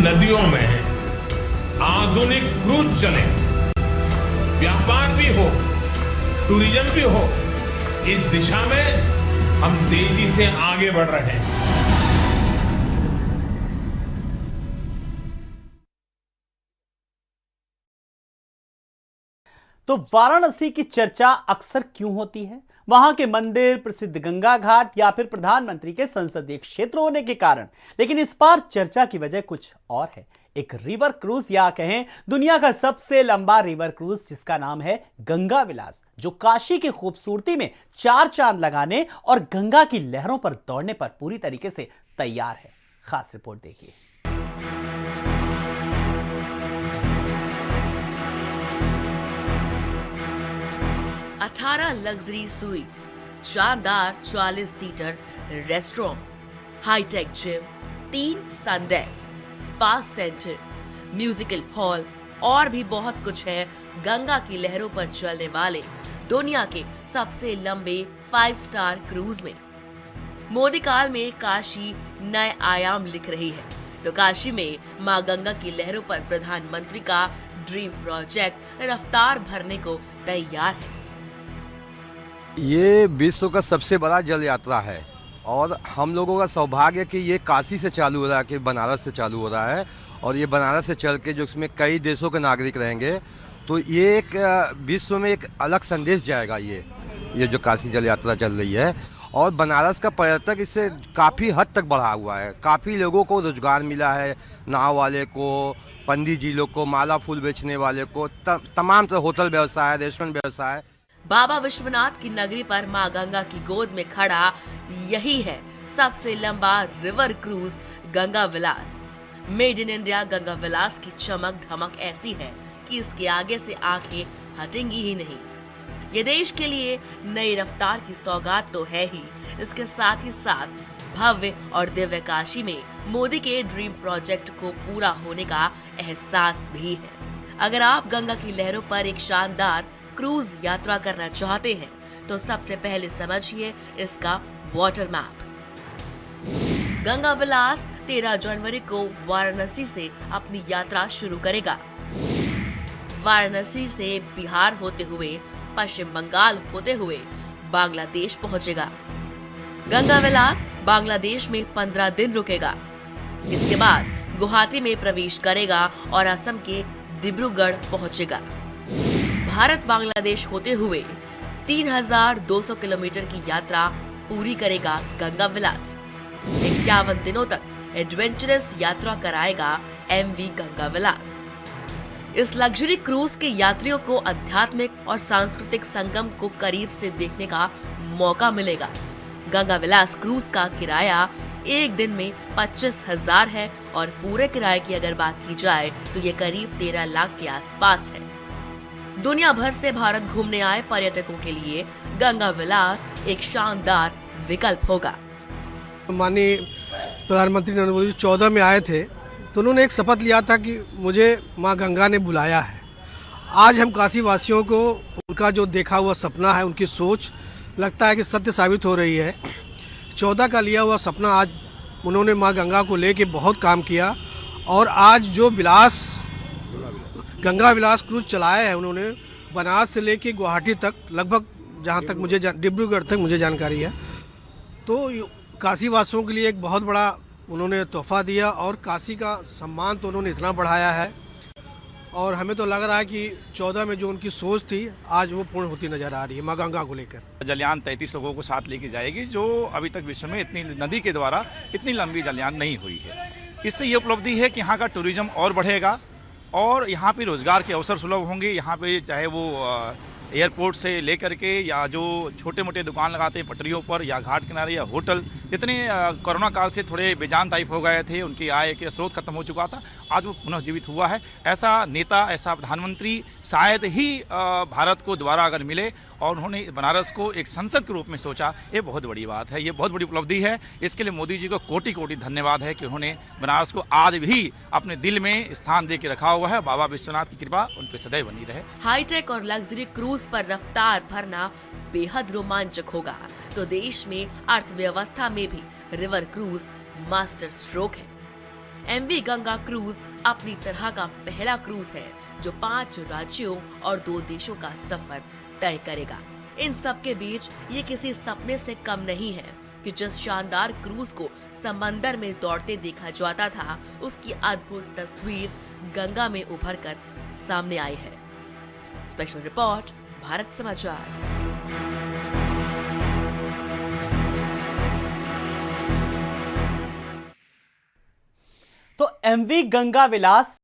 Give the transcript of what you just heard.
नदियों में आधुनिक क्रूज चले, व्यापार भी हो, टूरिज्म भी हो, इस दिशा में हम तेजी से आगे बढ़ रहे हैं। तो वाराणसी की चर्चा अक्सर क्यों होती है? वहां के मंदिर, प्रसिद्ध गंगा घाट या फिर प्रधानमंत्री के संसदीय क्षेत्र होने के कारण। लेकिन इस बार चर्चा की वजह कुछ और है। एक रिवर क्रूज या कहें दुनिया का सबसे लंबा रिवर क्रूज जिसका नाम है गंगा विलास, जो काशी की खूबसूरती में चार चांद लगाने और गंगा की लहरों पर दौड़ने पर पूरी तरीके से तैयार है। खास रिपोर्ट देखिए। अठारह लग्जरी स्वीट्स, शानदार 40 seater restaurant, hi-tech gym, 3 sundeck, spa centre, musical hall और भी बहुत कुछ है गंगा की लहरों पर चलने वाले दुनिया के सबसे लंबे 5 स्टार क्रूज में। मोदी काल में काशी नए आयाम लिख रही है, तो काशी में मां गंगा की लहरों पर प्रधानमंत्री का ड्रीम प्रोजेक्ट रफ्तार भरने को तैयार है। ये विश्व का सबसे बड़ा जल यात्रा है और हम लोगों का सौभाग्य कि ये काशी से चालू हो रहा है, कि बनारस से चालू हो रहा है। और ये बनारस से चल के जो इसमें कई देशों के नागरिक रहेंगे, तो ये एक विश्व में एक अलग संदेश जाएगा। ये जो काशी जल यात्रा चल रही है, और बनारस का पर्यटक इससे काफ़ी हद तक बढ़ा हुआ है। काफ़ी लोगों को रोजगार मिला है, नाव वाले को, पंडित जी लोग को, माला फूल बेचने वाले को, तमाम होटल व्यवसाय, रेस्टोरेंट व्यवसाय। बाबा विश्वनाथ की नगरी पर मां गंगा की गोद में खड़ा यही है सबसे लंबा river cruise Ganga Vilas. Made in India Ganga Vilas की चमक धमक ऐसी है कि इसके आगे से आंखें हटेंगी ही नहीं। ये देश के लिए नई रफ्तार की सौगात तो है ही, इसके साथ ही साथ भव्य और दिव्य काशी में मोदी के ड्रीम प्रोजेक्ट को पूरा होने का एहसास भी है। अगर आप गंगा की लहरों पर एक शानदार क्रूज यात्रा करना चाहते हैं तो सबसे पहले समझिए इसका वाटर मैप। गंगा विलास 13 जनवरी को वाराणसी से अपनी यात्रा शुरू करेगा। वाराणसी से बिहार होते हुए पश्चिम बंगाल होते हुए बांग्लादेश पहुंचेगा। गंगा विलास बांग्लादेश में 15 दिन रुकेगा। इसके बाद गुवाहाटी में प्रवेश करेगा और असम के डिब्रूगढ़ पहुंचेगा। भारत बांग्लादेश होते हुए 3200 किलोमीटर की यात्रा पूरी करेगा गंगा विलास। 51 दिनों तक एडवेंचरस यात्रा कराएगा एमवी गंगा विलास। इस लग्जरी क्रूज के यात्रियों को आध्यात्मिक और सांस्कृतिक संगम को करीब से देखने का मौका मिलेगा। गंगा विलास क्रूज का किराया एक दिन में 25,000 है और पूरे किराए की अगर बात की जाए तो ये करीब 13 लाख के आसपास है। दुनिया भर से भारत घूमने आए पर्यटकों के लिए गंगा विलास एक शानदार विकल्प होगा। माननीय प्रधानमंत्री नरेंद्र मोदी 14 में आए थे तो उन्होंने एक शपथ लिया था कि मुझे मां गंगा ने बुलाया है। आज हम काशी वासियों को उनका जो देखा हुआ सपना है, उनकी सोच लगता है कि सत्य साबित हो रही है। 14 का लिया हुआ सपना आज उन्होंने मां गंगा को लेके बहुत काम किया और आज जो गंगा विलास क्रूज चलाया है उन्होंने, बनारस से लेके गुवाहाटी तक, लगभग जहाँ तक मुझे डिब्रूगढ़ तक मुझे जानकारी है, तो काशी वासियों के लिए एक बहुत बड़ा उन्होंने तोहफा दिया और काशी का सम्मान तो उन्होंने इतना बढ़ाया है और हमें तो लग रहा है कि 14 में जो उनकी सोच थी आज वो पूर्ण होती नजर आ रही है मां गंगा को लेकर। जलयान 33 लोगों को साथ लेके जाएगी, जो अभी तक विश्व में इतनी नदी के द्वारा इतनी लंबी जलयान नहीं हुई है। इससे ये उपलब्धि है कि यहाँ का टूरिज्म और बढ़ेगा और यहाँ पे रोजगार के अवसर सुलभ होंगे। यहाँ पे चाहे वो एयरपोर्ट से लेकर के या जो छोटे मोटे दुकान लगाते हैं पटरियों पर या घाट किनारे या होटल, जितने कोरोना काल से थोड़े बेजान टाइप हो गए थे, उनकी आय के स्रोत खत्म हो चुका था, आज वो पुनः जीवित हुआ है। ऐसा नेता, ऐसा प्रधानमंत्री शायद ही भारत को दोबारा अगर मिले और उन्होंने बनारस को एक संसद के रूप में सोचा, ये बहुत बड़ी बात है, ये बहुत बड़ी उपलब्धि है। इसके लिए मोदी जी को कोटि कोटि धन्यवाद है कि उन्होंने बनारस को आज भी अपने दिल में स्थान दे के रखा हुआ है। बाबा विश्वनाथ की कृपा उन पर सदैव बनी रहे। हाईटेक और लग्जरी क्रूज पर रफ्तार भरना बेहद रोमांचक होगा, तो देश में अर्थव्यवस्था में भी रिवर क्रूज मास्टर स्ट्रोक है। एमवी गंगा क्रूज अपनी तरह का पहला क्रूज है जो 5 राज्यों और 2 देशों का सफर तय करेगा। इन सब के बीच ये किसी सपने से कम नहीं है कि जिस शानदार क्रूज को समंदर में दौड़ते देखा जाता था, उसकी अद्भुत तस्वीर गंगा में उभर कर सामने आई है। स्पेशल रिपोर्ट, भारत समाचार। तो एमवी गंगा विलास